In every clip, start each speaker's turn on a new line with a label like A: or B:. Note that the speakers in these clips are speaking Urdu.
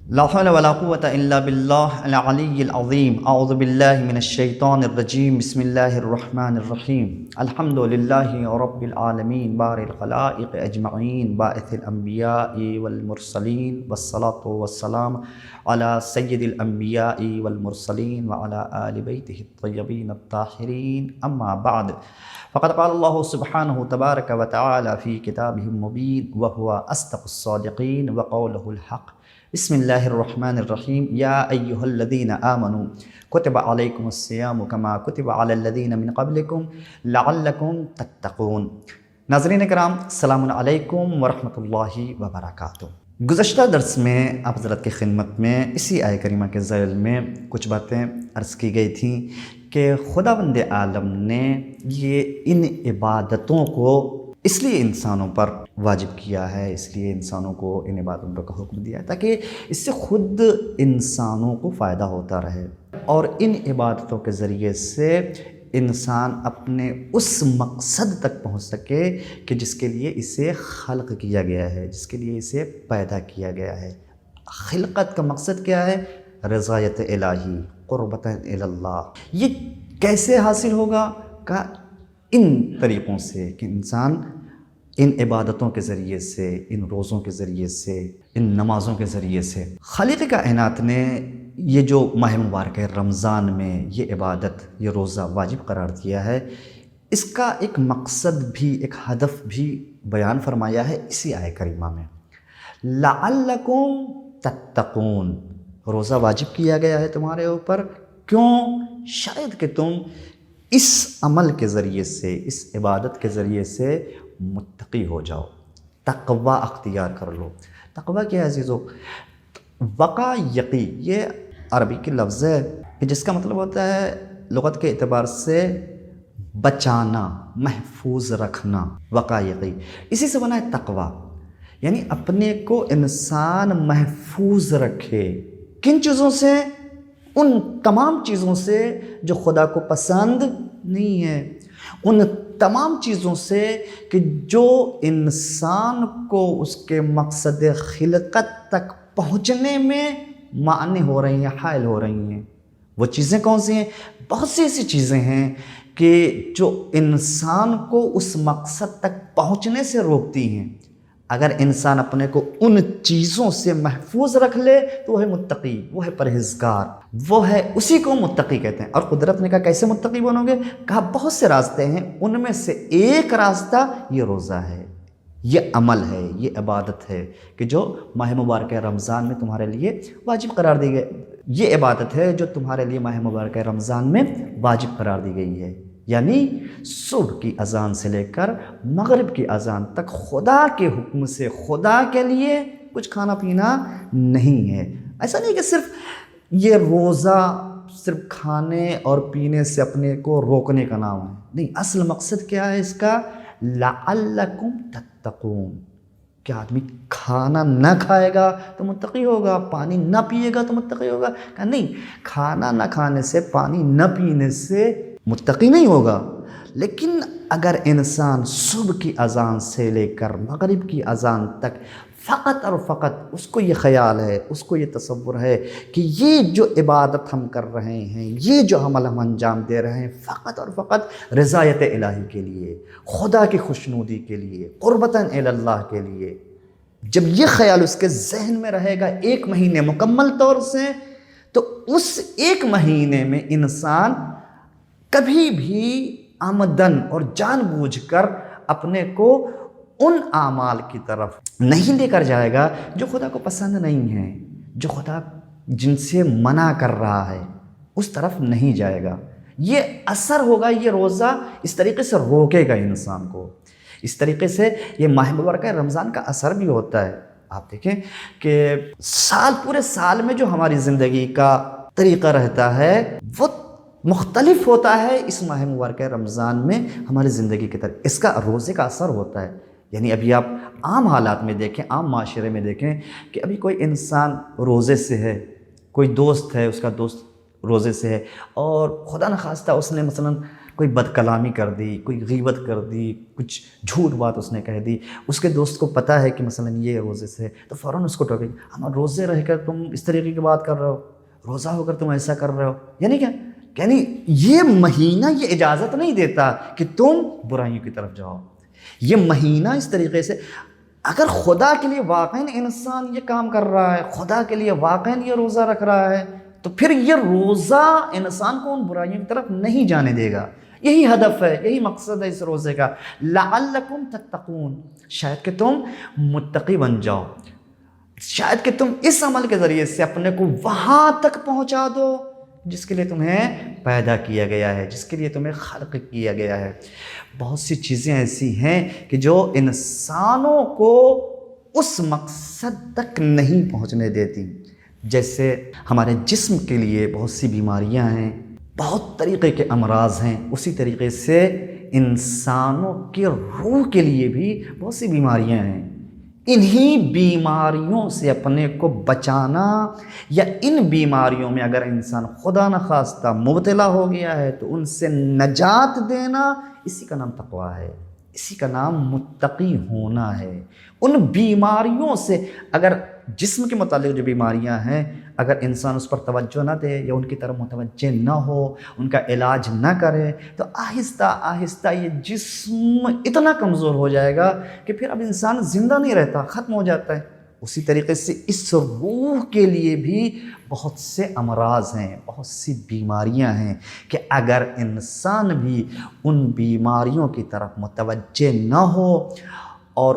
A: لا حول ولا قوة إلا بالله العلي العظيم. أعوذ بالله من الشيطان الرجيم. بسم الله الرحمن الرحيم. الحمد لله رب العالمين بارئ الخلائق أجمعين باعث الأنبياء والمرسلين والصلاة والسلام على سيد الأنبياء والمرسلين وعلى آل بيته الطيبين الطاهرين. أما بعد، فقد قال الله سبحانه تبارك وتعالى في كتابه المبين وهو أصدق الصادقين وقوله الحق. بسم اللہ الرحمن الرحیم. یا ایہا الذین آمنوا کتب علیکم الصیام کما کتب علی الذین من قبلکم لعلکم تتقون. ناظرین کرام، السلام علیکم ورحمۃ اللہ وبرکاتہ. گزشتہ درس میں آپ حضرت کی خدمت میں اسی آیہ کریمہ کے ذیل میں کچھ باتیں عرض کی گئی تھیں کہ خداوند عالم نے یہ ان عبادتوں کو اس لیے انسانوں پر واجب کیا ہے، اس لیے انسانوں کو ان عبادتوں کا حکم دیا ہے تاکہ اس سے خود انسانوں کو فائدہ ہوتا رہے، اور ان عبادتوں کے ذریعے سے انسان اپنے اس مقصد تک پہنچ سکے کہ جس کے لیے اسے خلق کیا گیا ہے، جس کے لیے اسے پیدا کیا گیا ہے. خلقت کا مقصد کیا ہے؟ رضایت الہی، قربت اللہ. یہ کیسے حاصل ہوگا؟ کہ ان طریقوں سے کہ انسان ان عبادتوں کے ذریعے سے، ان روزوں کے ذریعے سے، ان نمازوں کے ذریعے سے. خالق کائنات نے یہ جو ماہ مبارک رمضان میں یہ عبادت، یہ روزہ واجب قرار دیا ہے، اس کا ایک مقصد بھی، ایک ہدف بھی بیان فرمایا ہے اسی آیہ کریمہ میں. لعلکم تتقون. روزہ واجب کیا گیا ہے تمہارے اوپر، کیوں؟ شاید کہ تم اس عمل کے ذریعے سے، اس عبادت کے ذریعے سے متقی ہو جاؤ، تقوی اختیار کر لو. تقوی کیا ہے عزیزو؟ وقع یقی، یہ عربی کی لفظ ہے کہ جس کا مطلب ہوتا ہے لغت کے اعتبار سے بچانا، محفوظ رکھنا. وقع یقی اسی سے بنا ہے تقوی، یعنی اپنے کو انسان محفوظ رکھے. کن چیزوں سے؟ ان تمام چیزوں سے جو خدا کو پسند نہیں ہے، ان تمام چیزوں سے کہ جو انسان کو اس کے مقصد خلقت تک پہنچنے میں مانع ہو رہی ہیں، حائل ہو رہی ہیں. وہ چیزیں کون سی ہیں؟ بہت سی ایسی چیزیں ہیں کہ جو انسان کو اس مقصد تک پہنچنے سے روکتی ہیں. اگر انسان اپنے کو ان چیزوں سے محفوظ رکھ لے تو وہ ہے متقی، وہ ہے پرہیزگار، وہ ہے، اسی کو متقی کہتے ہیں. اور قدرت نے کہا کیسے متقی بنو گے؟ کہا بہت سے راستے ہیں، ان میں سے ایک راستہ یہ روزہ ہے، یہ عمل ہے، یہ عبادت ہے کہ جو ماہ مبارک رمضان میں تمہارے لیے واجب قرار دی گئی. یہ عبادت ہے جو تمہارے لیے ماہ مبارک رمضان میں واجب قرار دی گئی ہے. یعنی صبح کی اذان سے لے کر مغرب کی اذان تک خدا کے حکم سے، خدا کے لیے کچھ کھانا پینا نہیں ہے. ایسا نہیں کہ صرف یہ روزہ صرف کھانے اور پینے سے اپنے کو روکنے کا نام ہے، نہیں. اصل مقصد کیا ہے اس کا؟ لعلکم تتقون. کہ آدمی کھانا نہ کھائے گا تو متقی ہوگا، پانی نہ پیے گا تو متقی ہوگا؟ کہ نہیں، کھانا نہ کھانے سے، پانی نہ پینے سے متقی نہیں ہوگا. لیکن اگر انسان صبح کی اذان سے لے کر مغرب کی اذان تک فقط اور فقط اس کو یہ خیال ہے، اس کو یہ تصور ہے کہ یہ جو عبادت ہم کر رہے ہیں، یہ جو عمل ہم انجام دے رہے ہیں، فقط اور فقط رضایت الہی کے لیے، خدا کی خوشنودی کے لیے، قربتاً اللہ کے لیے، جب یہ خیال اس کے ذہن میں رہے گا ایک مہینے مکمل طور سے، تو اس ایک مہینے میں انسان کبھی بھی آمدن اور جان بوجھ کر اپنے کو ان اعمال کی طرف نہیں لے کر جائے گا جو خدا کو پسند نہیں ہے، جو خدا جن سے منع کر رہا ہے، اس طرف نہیں جائے گا. یہ اثر ہوگا، یہ روزہ اس طریقے سے روکے گا انسان کو. اس طریقے سے یہ ماہ مبارک رمضان کا اثر بھی ہوتا ہے. آپ دیکھیں کہ پورے سال میں جو ہماری زندگی کا طریقہ رہتا ہے وہ مختلف ہوتا ہے. اس ماہ مبارک رمضان میں ہماری زندگی کی طرح اس کا روزے کا اثر ہوتا ہے. یعنی ابھی آپ عام حالات میں دیکھیں، عام معاشرے میں دیکھیں کہ ابھی کوئی انسان روزے سے ہے، کوئی دوست ہے، اس کا دوست روزے سے ہے، اور خدا نخواستہ اس نے مثلا کوئی بد کلامی کر دی، کوئی غیبت کر دی، کچھ جھوٹ بات اس نے کہہ دی، اس کے دوست کو پتہ ہے کہ مثلا یہ روزے سے، تو فوراً اس کو ٹوکے، ہم روزے رہ کر تم اس طریقے کی بات کر رہے ہو، روزہ ہو کر تم ایسا کر رہے ہو، یعنی کیا؟ یعنی یہ مہینہ یہ اجازت نہیں دیتا کہ تم برائیوں کی طرف جاؤ۔ یہ مہینہ اس طریقے سے، اگر خدا کے لیے واقعاً انسان یہ کام کر رہا ہے، خدا کے لیے واقعاً یہ روزہ رکھ رہا ہے، تو پھر یہ روزہ انسان کو ان برائیوں کی طرف نہیں جانے دے گا۔ یہی ہدف ہے، یہی مقصد ہے اس روزے کا، لعلکم تتقون، شاید کہ تم متقی بن جاؤ، شاید کہ تم اس عمل کے ذریعے سے اپنے کو وہاں تک پہنچا دو جس کے لیے تمہیں پیدا کیا گیا ہے، جس کے لیے تمہیں خلق کیا گیا ہے۔ بہت سی چیزیں ایسی ہیں کہ جو انسانوں کو اس مقصد تک نہیں پہنچنے دیتی، جیسے ہمارے جسم کے لیے بہت سی بیماریاں ہیں، بہت طریقے کے امراض ہیں، اسی طریقے سے انسانوں کے روح کے لیے بھی بہت سی بیماریاں ہیں۔ انہی بیماریوں سے اپنے کو بچانا، یا ان بیماریوں میں اگر انسان خدا نخواستہ مبتلا ہو گیا ہے تو ان سے نجات دینا، اسی کا نام تقویٰ ہے، اسی کا نام متقی ہونا ہے۔ ان بیماریوں سے، اگر جسم کے متعلق جو بیماریاں ہیں، اگر انسان اس پر توجہ نہ دے یا ان کی طرف متوجہ نہ ہو، ان کا علاج نہ کرے، تو آہستہ آہستہ یہ جسم اتنا کمزور ہو جائے گا کہ پھر اب انسان زندہ نہیں رہتا، ختم ہو جاتا ہے۔ اسی طریقے سے اس روح کے لیے بھی بہت سے امراض ہیں، بہت سی بیماریاں ہیں کہ اگر انسان بھی ان بیماریوں کی طرف متوجہ نہ ہو، اور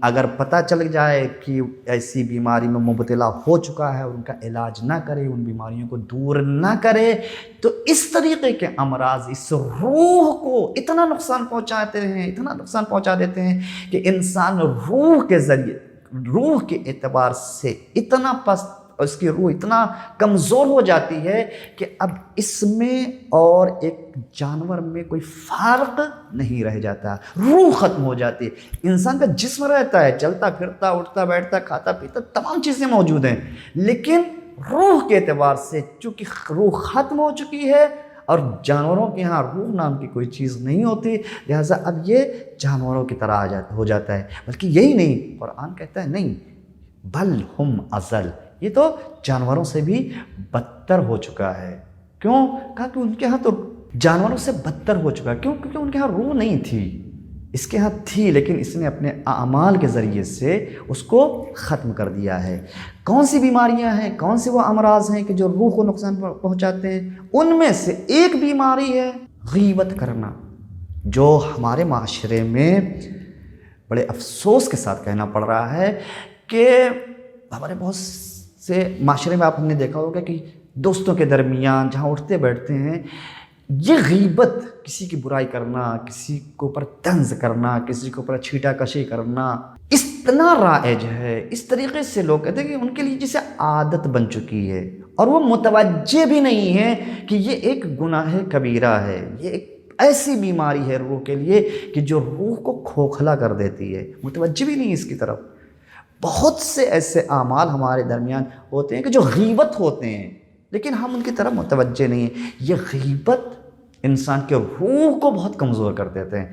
A: اگر پتہ چل جائے کہ ایسی بیماری میں مبتلا ہو چکا ہے اور ان کا علاج نہ کرے، ان بیماریوں کو دور نہ کرے، تو اس طریقے کے امراض اس روح کو اتنا نقصان پہنچاتے ہیں، اتنا نقصان پہنچا دیتے ہیں کہ انسان روح کے ذریعے، روح کے اعتبار سے اتنا پست، اس کی روح اتنا کمزور ہو جاتی ہے کہ اب اس میں اور ایک جانور میں کوئی فرق نہیں رہ جاتا، روح ختم ہو جاتی ہے۔ انسان کا جسم رہتا ہے، چلتا پھرتا، اٹھتا بیٹھتا، کھاتا پیتا، تمام چیزیں موجود ہیں، لیکن روح کے اعتبار سے چونکہ روح ختم ہو چکی ہے، اور جانوروں کے ہاں روح نام کی کوئی چیز نہیں ہوتی، لہٰذا اب یہ جانوروں کی طرح ہو جاتا ہے۔ بلکہ یہی نہیں، قرآن کہتا ہے نہیں، بل ہم اضل، یہ تو جانوروں سے بھی بدتر ہو چکا ہے۔ کیوں؟ کہا کہ ان کے ہاں تو جانوروں سے بدتر ہو چکا ہے۔ کیوں؟ کیونکہ ان کے ہاں روح نہیں تھی، اس کے ہاں تھی، لیکن اس نے اپنے اعمال کے ذریعے سے اس کو ختم کر دیا ہے۔ کون سی بیماریاں ہیں، کون سے وہ امراض ہیں کہ جو روح کو نقصان پہنچاتے ہیں؟ ان میں سے ایک بیماری ہے غیبت کرنا، جو ہمارے معاشرے میں بڑے افسوس کے ساتھ کہنا پڑ رہا ہے کہ ہمارے بہت سے معاشرے میں آپ نے دیکھا ہوگا کہ دوستوں کے درمیان جہاں اٹھتے بیٹھتے ہیں، یہ غیبت، کسی کی برائی کرنا، کسی کے اوپر طنز کرنا، کسی کے اوپر چھیٹا کشی کرنا اتنا رائج ہے، اس طریقے سے لوگ کہتے ہیں کہ ان کے لیے جسے عادت بن چکی ہے، اور وہ متوجہ بھی نہیں ہے کہ یہ ایک گناہ کبیرہ ہے، یہ ایک ایسی بیماری ہے روح کے لیے کہ جو روح کو کھوکھلا کر دیتی ہے، متوجہ بھی نہیں اس کی طرف۔ بہت سے ایسے اعمال ہمارے درمیان ہوتے ہیں کہ جو غیبت ہوتے ہیں، لیکن ہم ان کی طرف متوجہ نہیں ہیں۔ یہ غیبت انسان کے روح کو بہت کمزور کر دیتے ہیں۔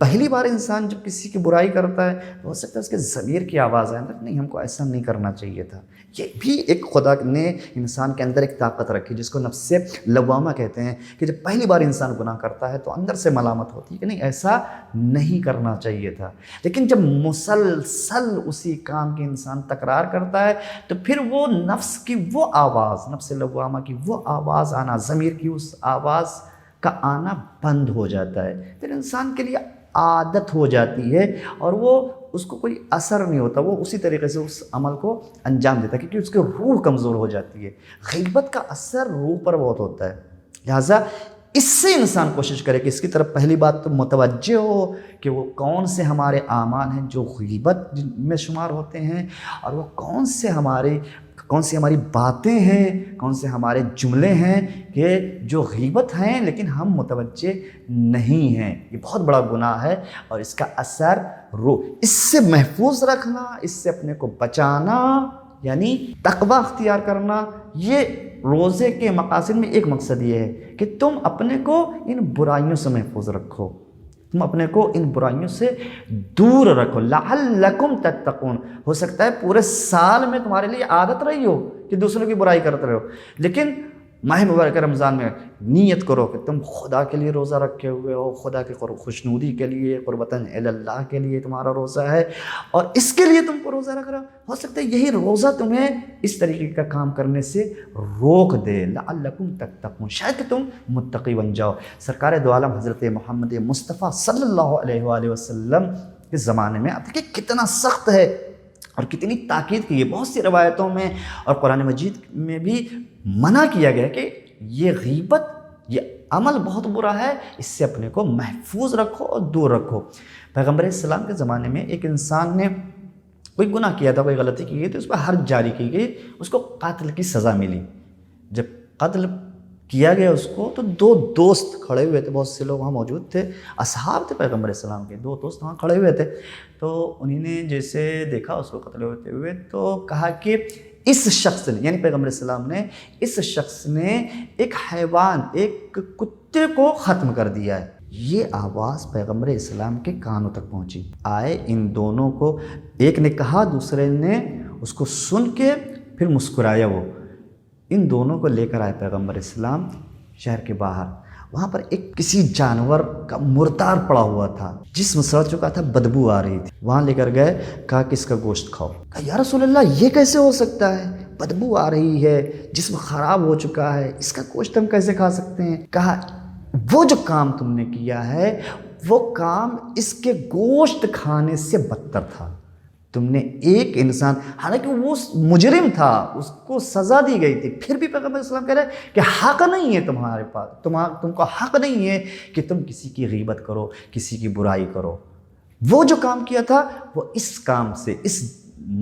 A: پہلی بار انسان جب کسی کی برائی کرتا ہے تو ہو سکتا ہے اس کے ضمیر کی آواز آئے، نہیں ہم کو ایسا نہیں کرنا چاہیے تھا۔ یہ بھی ایک خدا نے انسان کے اندر ایک طاقت رکھی جس کو نفس لوامہ کہتے ہیں، کہ جب پہلی بار انسان گناہ کرتا ہے تو اندر سے ملامت ہوتی ہے کہ نہیں ایسا نہیں کرنا چاہیے تھا، لیکن جب مسلسل اسی کام کی انسان تکرار کرتا ہے تو پھر وہ نفس کی وہ آواز، نفس لوامہ کی وہ آواز آنا، ضمیر کی اس آواز کا آنا بند ہو جاتا ہے، پھر انسان کے لیے عادت ہو جاتی ہے اور وہ اس کو کوئی اثر نہیں ہوتا، وہ اسی طریقے سے اس عمل کو انجام دیتا ہے کیونکہ اس کی روح کمزور ہو جاتی ہے۔ غیبت کا اثر روح پر بہت ہوتا ہے، لہٰذا اس سے انسان کوشش کرے کہ اس کی طرف پہلی بات تو متوجہ ہو کہ وہ کون سے ہمارے اعمال ہیں جو غیبت میں شمار ہوتے ہیں، اور وہ کون سی ہماری باتیں ہیں، کون سے ہمارے جملے ہیں کہ جو غیبت ہیں لیکن ہم متوجہ نہیں ہیں۔ یہ بہت بڑا گناہ ہے اور اس کا اثر روح، اس سے محفوظ رکھنا، اس سے اپنے کو بچانا، یعنی تقویٰ اختیار کرنا، یہ روزے کے مقاصد میں ایک مقصد یہ ہے کہ تم اپنے کو ان برائیوں سے محفوظ رکھو، تم اپنے کو ان برائیوں سے دور رکھو، لعلکم تتقون۔ ہو سکتا ہے پورے سال میں تمہارے لیے عادت رہی ہو کہ دوسروں کی برائی کرتے رہو، لیکن ماہ مبارک رمضان میں نیت کرو کہ تم خدا کے لیے روزہ رکھے ہوئے ہو، خدا کے خوشنودی کے لیے، قربتاً اللہ کے لیے تمہارا روزہ ہے، اور اس کے لیے تم کو روزہ رکھ رہا ہو سکتا ہے یہی روزہ تمہیں اس طریقے کا کام کرنے سے روک دے، لعلکم تتقون، شاید کہ تم متقی بن جاؤ۔ سرکار دو عالم حضرت محمد مصطفیٰ صلی اللہ علیہ وآلہ وسلم کے زمانے میں اب دیکھیں کتنا سخت ہے اور کتنی تاکید کی ہے، بہت سی روایتوں میں اور قرآن مجید میں بھی منع کیا گیا کہ یہ غیبت، یہ عمل بہت برا ہے، اس سے اپنے کو محفوظ رکھو اور دور رکھو۔ پیغمبر اسلام کے زمانے میں ایک انسان نے کوئی گناہ کیا تھا، کوئی غلطی کی گئی تو اس پر حد جاری کی گئی، اس کو قتل کی سزا ملی۔ جب قتل کیا گیا اس کو تو دو دوست کھڑے ہوئے تھے، بہت سے لوگ وہاں موجود تھے، اصحاب تھے پیغمبر اسلام کے، دو دوست وہاں کھڑے ہوئے تھے، تو انہوں نے جیسے دیکھا اس کو قتل ہوتے ہوئے تو کہا کہ اس شخص نے، یعنی پیغمبر اسلام نے، اس شخص نے ایک حیوان، ایک کتے کو ختم کر دیا ہے۔ یہ آواز پیغمبر اسلام کے کانوں تک پہنچی، آئے ان دونوں کو، ایک نے کہا دوسرے نے اس کو سن کے پھر مسکرایا، وہ ان دونوں کو لے کر آئے پیغمبر اسلام شہر کے باہر، وہاں پر ایک کسی جانور کا مردار پڑا ہوا تھا، جسم سڑ چکا تھا، بدبو آ رہی تھی، وہاں لے کر گئے، کہا کہ اس کا گوشت کھاؤ۔ کہا یا رسول اللہ یہ کیسے ہو سکتا ہے، بدبو آ رہی ہے، جسم خراب ہو چکا ہے، اس کا گوشت ہم کیسے کھا سکتے ہیں؟ کہا وہ جو کام تم نے کیا ہے وہ کام اس کے گوشت کھانے سے بدتر تھا۔ تم نے ایک انسان، حالانکہ وہ مجرم تھا، اس کو سزا دی گئی تھی، پھر بھی پیغمبر اسلام کہہ رہے ہیں کہ حق نہیں ہے تمہارے پاس، تم کو حق نہیں ہے کہ تم کسی کی غیبت کرو، کسی کی برائی کرو۔ وہ جو کام کیا تھا وہ اس کام سے، اس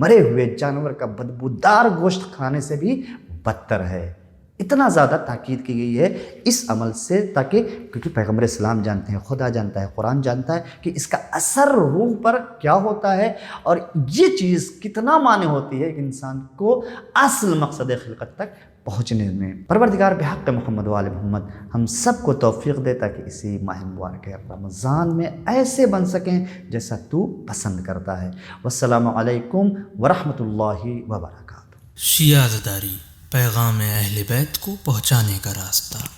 A: مرے ہوئے جانور کا بدبودار گوشت کھانے سے بھی بدتر ہے۔ اتنا زیادہ تاکید کی گئی ہے اس عمل سے، تاکہ کیونکہ پیغمبر اسلام جانتے ہیں، خدا جانتا ہے، قرآن جانتا ہے کہ اس کا اثر روح پر کیا ہوتا ہے، اور یہ چیز کتنا معنی ہوتی ہے ایک انسان کو اصل مقصد خلقت تک پہنچنے میں۔ پروردگار بحق محمد و آل محمد ہم سب کو توفیق دے تاکہ اسی ماہ مبارک رمضان میں ایسے بن سکیں جیسا تو پسند کرتا ہے۔ والسلام علیکم ورحمۃ اللہ وبرکاتہ۔
B: شیعہ زداری، پیغام اہل بیت کو پہنچانے کا راستہ۔